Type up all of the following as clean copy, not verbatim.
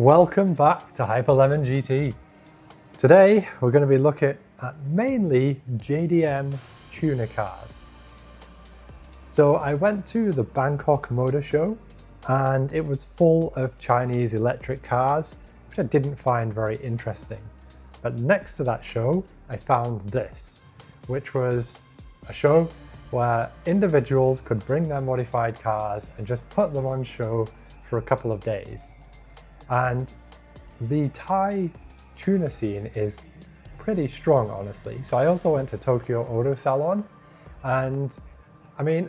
Welcome back to Hyperlemon GT. Today we're going to be looking at mainly JDM tuner cars. So I went to the Bangkok Motor Show and it was full of Chinese electric cars, which I didn't find very interesting. But next to that show I found this, which was a show where individuals could bring their modified cars and just put them on show for a couple of days. And the Thai tuner scene is pretty strong, honestly. So I also went to Tokyo Auto Salon, and I mean,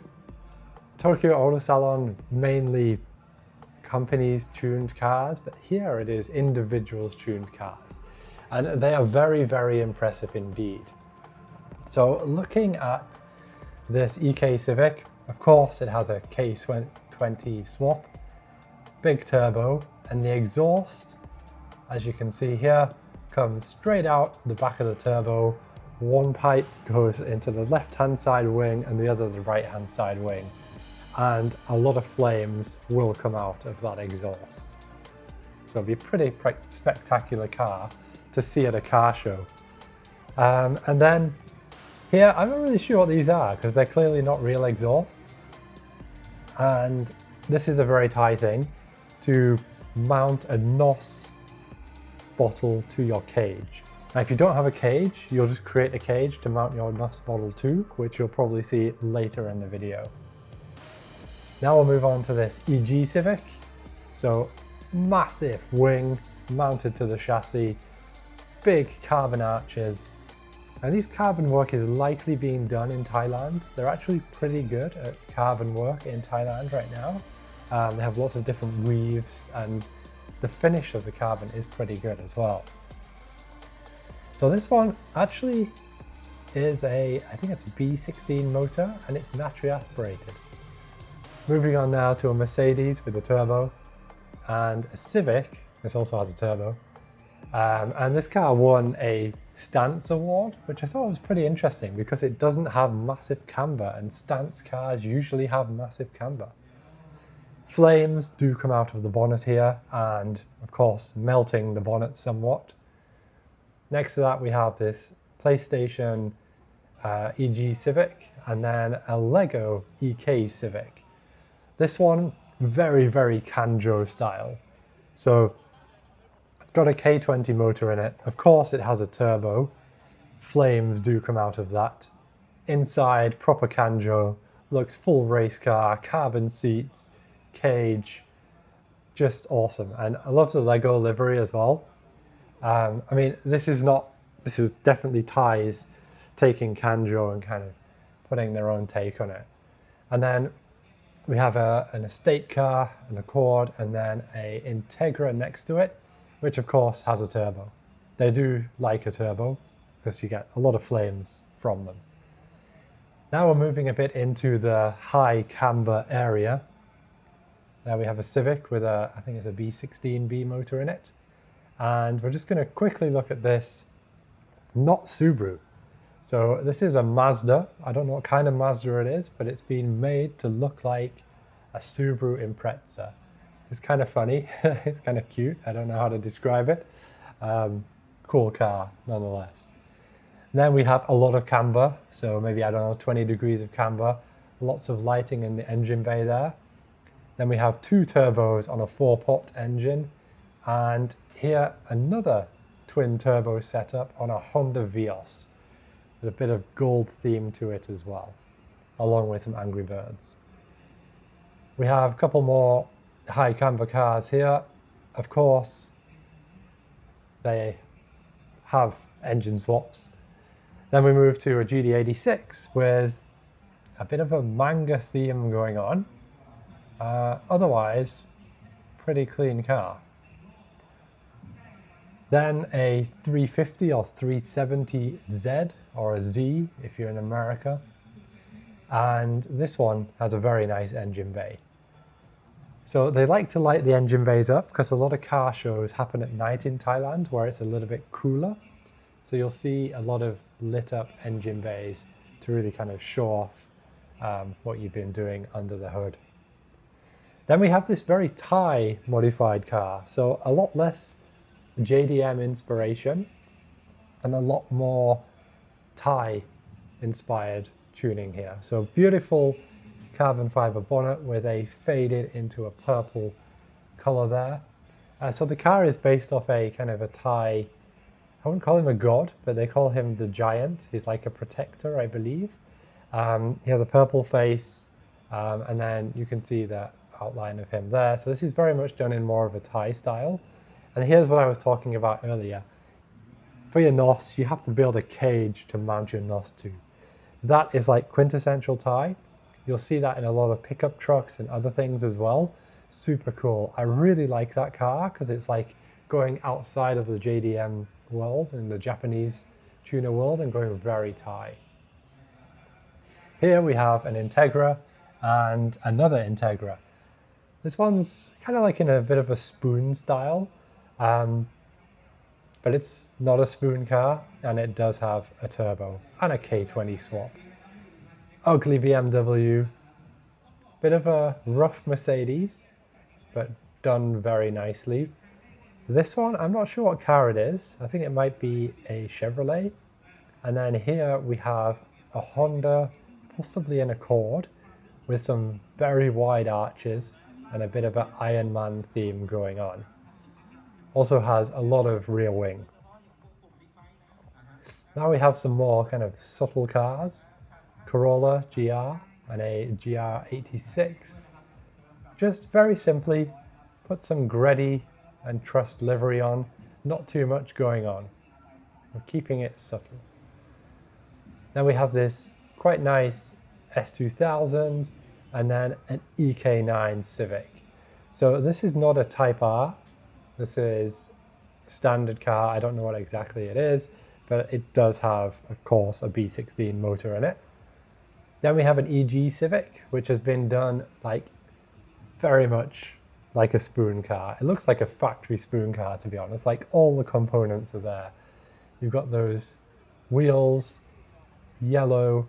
Tokyo Auto Salon mainly companies tuned cars, but here it is individuals tuned cars. And they are very, very impressive indeed. So looking at this EK Civic, of course it has a K20 swap, big turbo, and the exhaust, as you can see here, comes straight out the back of the turbo. One pipe goes into the left-hand side wing and the other the right-hand side wing. And a lot of flames will come out of that exhaust. So it'll be a pretty spectacular car to see at a car show. And then here, I'm not really sure what these are because they're clearly not real exhausts. And this is a very Thai thing, to mount a NOS bottle to your cage. Now, if you don't have a cage, you'll just create a cage to mount your NOS bottle to, which you'll probably see later in the video. Now we'll move on to this EG Civic. So massive wing mounted to the chassis, big carbon arches. And this carbon work is likely being done in Thailand. They're actually pretty good at carbon work in Thailand right now. They have lots of different weaves and the finish of the carbon is pretty good as well. So this one actually is I think it's a B16 motor and it's naturally aspirated. Moving on now to a Mercedes with a turbo and a Civic. This also has a turbo. And this car won a stance award, which I thought was pretty interesting because it doesn't have massive camber and stance cars usually have massive camber. Flames do come out of the bonnet here and of course melting the bonnet somewhat. Next to that we have this PlayStation EG Civic and then a Lego EK Civic. This one very, very Kanjo style. So it's got a K20 motor in it. Of course it has a turbo. Flames do come out of that. Inside proper Kanjo, looks full race car, carbon seats, cage, just awesome. And I love the Lego livery as well. I mean, this is definitely Thais taking Kanjo and kind of putting their own take on it. And then we have an estate car, an Accord, and then a Integra next to it, which of course has a turbo. They do like a turbo because you get a lot of flames from them. Now we're moving a bit into the high camber area. Now we have a Civic with I think it's a B16B motor in it. And we're just going to quickly look at this, not Subaru. So this is a Mazda. I don't know what kind of Mazda it is, but it's been made to look like a Subaru Impreza. It's kind of funny. It's kind of cute. I don't know how to describe it. Cool car, nonetheless. Then we have a lot of camber. So maybe, I don't know, 20 degrees of camber. Lots of lighting in the engine bay there. Then we have two turbos on a 4-pot engine. And here another twin turbo setup on a Honda Vios with a bit of gold theme to it as well, along with some Angry Birds. We have a couple more high camber cars here. Of course, they have engine swaps. Then we move to a GD86 with a bit of a manga theme going on. Otherwise, pretty clean car. Then a 350 or 370Z or a Z if you're in America. And this one has a very nice engine bay. So they like to light the engine bays up because a lot of car shows happen at night in Thailand where it's a little bit cooler. So you'll see a lot of lit up engine bays to really kind of show off what you've been doing under the hood. Then we have this very Thai modified car. So a lot less JDM inspiration and a lot more Thai inspired tuning here. So beautiful carbon fiber bonnet with a faded into a purple color there. So the car is based off a kind of a Thai, I wouldn't call him a god, but they call him the giant. He's like a protector, I believe. He has a purple face, and then you can see the outline of him there. So this is very much done in more of a Thai style. And here's what I was talking about earlier. For your NOS, you have to build a cage to mount your NOS to. That is like quintessential Thai. You'll see that in a lot of pickup trucks and other things as well. Super cool. I really like that car because it's like going outside of the JDM world and the Japanese tuner world and going very Thai. Here we have an Integra and another Integra. This one's kind of like in a bit of a spoon style, but it's not a spoon car, and it does have a turbo and a K20 swap. Ugly BMW, bit of a rough Mercedes, but done very nicely. This one, I'm not sure what car it is. I think it might be a Chevrolet. And then here we have a Honda, possibly an Accord, with some very wide arches and a bit of an Iron Man theme going on. Also has a lot of rear wing. Now we have some more kind of subtle cars. Corolla GR and a GR86. Just very simply put some Greddy and Trust livery on, not too much going on. We're keeping it subtle. Then we have this quite nice S2000 and then an EK9 Civic. So this is not a Type R. This is a standard car. I don't know what exactly it is, but it does have, of course, a B16 motor in it. Then we have an EG Civic, which has been done like very much like a spoon car. It looks like a factory spoon car, to be honest. Like all the components are there. You've got those wheels, yellow,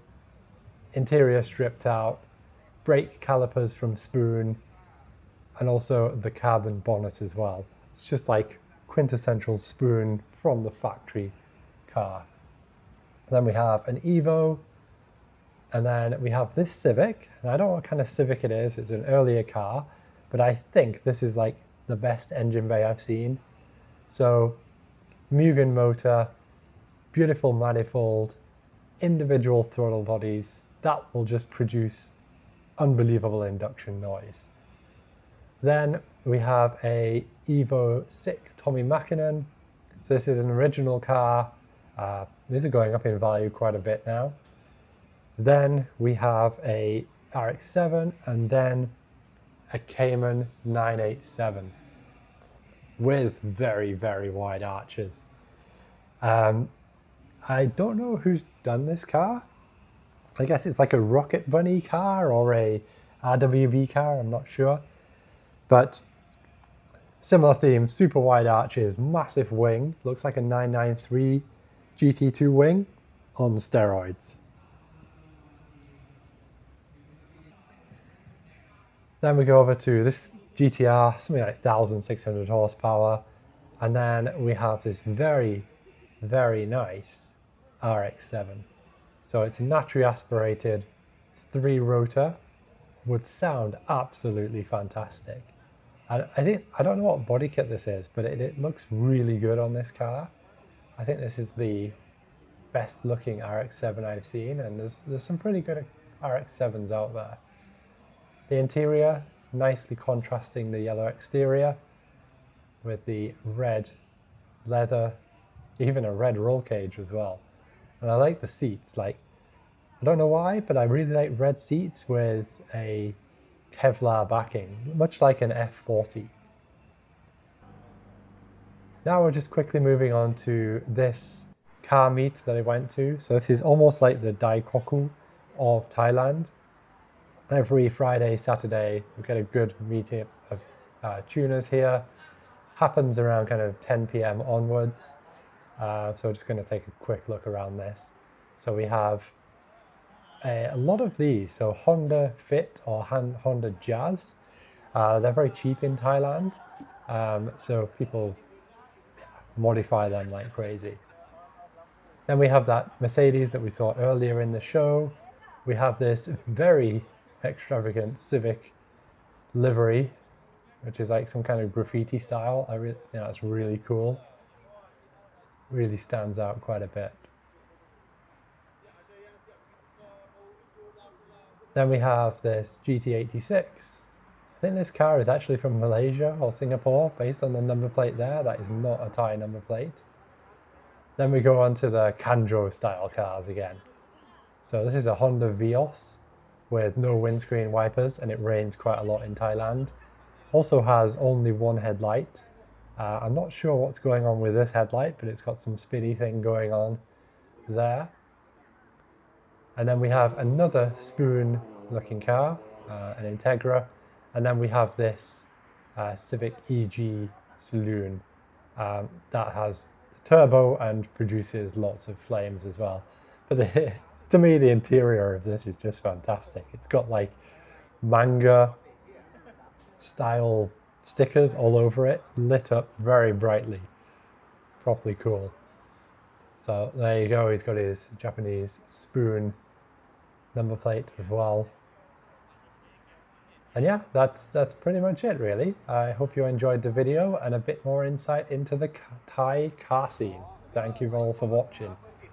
interior stripped out, brake calipers from spoon, and also the carbon bonnet as well. It's just like quintessential spoon from the factory car. Then we have an Evo, and then we have this Civic. And I don't know what kind of Civic it is. It's an earlier car, but I think this is like the best engine bay I've seen. So Mugen motor, beautiful manifold, individual throttle bodies. That will just produce unbelievable induction noise. Then we have a Evo 6 Tommy Mäkinen. So this is an original car. These are going up in value quite a bit now. Then we have a RX-7 and then a Cayman 987 with very, very wide arches. I don't know who's done this car. I guess it's like a Rocket Bunny car or a RWB car, I'm not sure. But similar theme, super wide arches, massive wing, looks like a 993 GT2 wing on steroids. Then we go over to this GTR, something like 1,600 horsepower. And then we have this very, very nice RX-7. So it's a naturally aspirated 3-rotor, would sound absolutely fantastic. And I don't know what body kit this is, but it looks really good on this car. I think this is the best looking RX-7 I've seen, and there's some pretty good RX-7s out there. The interior, nicely contrasting the yellow exterior with the red leather, even a red roll cage as well. And I like the seats. Like, I don't know why, but I really like red seats with a Kevlar backing, much like an F40. Now we're just quickly moving on to this car meet that I went to. So this is almost like the Daikoku of Thailand. Every Friday, Saturday, we get a good meeting of tuners here. Happens around kind of 10 p.m. onwards. So we're just going to take a quick look around this. So we have a lot of these. So Honda Fit or Honda Jazz. They're very cheap in Thailand, so people modify them like crazy. Then we have that Mercedes that we saw earlier in the show. We have this very extravagant Civic livery, which is like some kind of graffiti style. I really think that's really cool. Really stands out quite a bit. Then we have this GT86. I think this car is actually from Malaysia or Singapore, based on the number plate there. That is not a Thai number plate. Then we go on to the Kanjo style cars again. So this is a Honda Vios with no windscreen wipers, and it rains quite a lot in Thailand. Also has only one headlight. I'm not sure what's going on with this headlight, but it's got some spinny thing going on there. And then we have another spoon looking car, an Integra. And then we have this Civic EG Saloon that has turbo and produces lots of flames as well. But to me, the interior of this is just fantastic. It's got like manga style stickers all over it, lit up very brightly. Properly cool. So there you go, he's got his Japanese spoon number plate as well. And yeah, that's pretty much it really. I hope you enjoyed the video and a bit more insight into the Thai car scene. Thank you all for watching.